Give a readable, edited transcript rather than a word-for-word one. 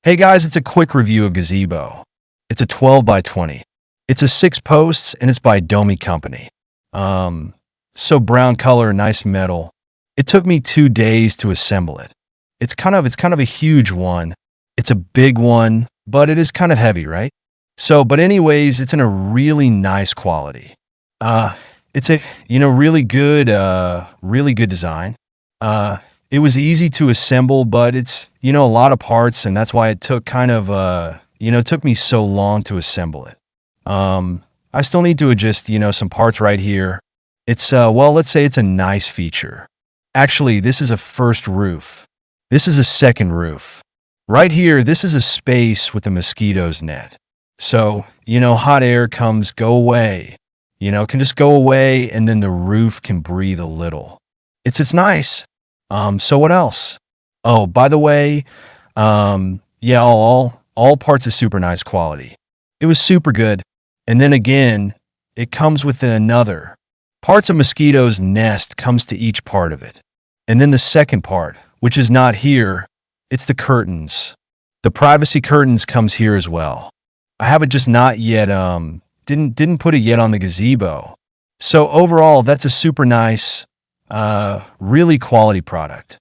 Hey guys, it's a quick review of Gazebo. It's a 12 by 20. It's a 6 posts and it's by Domi company. So brown color, nice metal. It took me 2 days to assemble it. It's kind of a huge one. It's a big one, but it is kind of heavy, right? But anyways, it's in a really nice quality. It's a, really good design. It was easy to assemble, but it's, a lot of parts, and that's why it took took me so long to assemble it. I still need to adjust, some parts right here. Let's say it's a nice feature. Actually, this is a first roof. This is a second roof. Right here, this is a space with a mosquito's net. So, hot air go away. Can just go away, and then the roof can breathe a little. It's nice. So what else? Oh, by the way, yeah, all parts of super nice quality. It was super good. And then again, it comes with another. Parts of mosquito's nest comes to each part of it. And then the second part, which is not here, it's the curtains. The privacy curtains comes here as well. I haven't just not yet, didn't put it yet on the gazebo. So overall, that's a super nice, really quality product.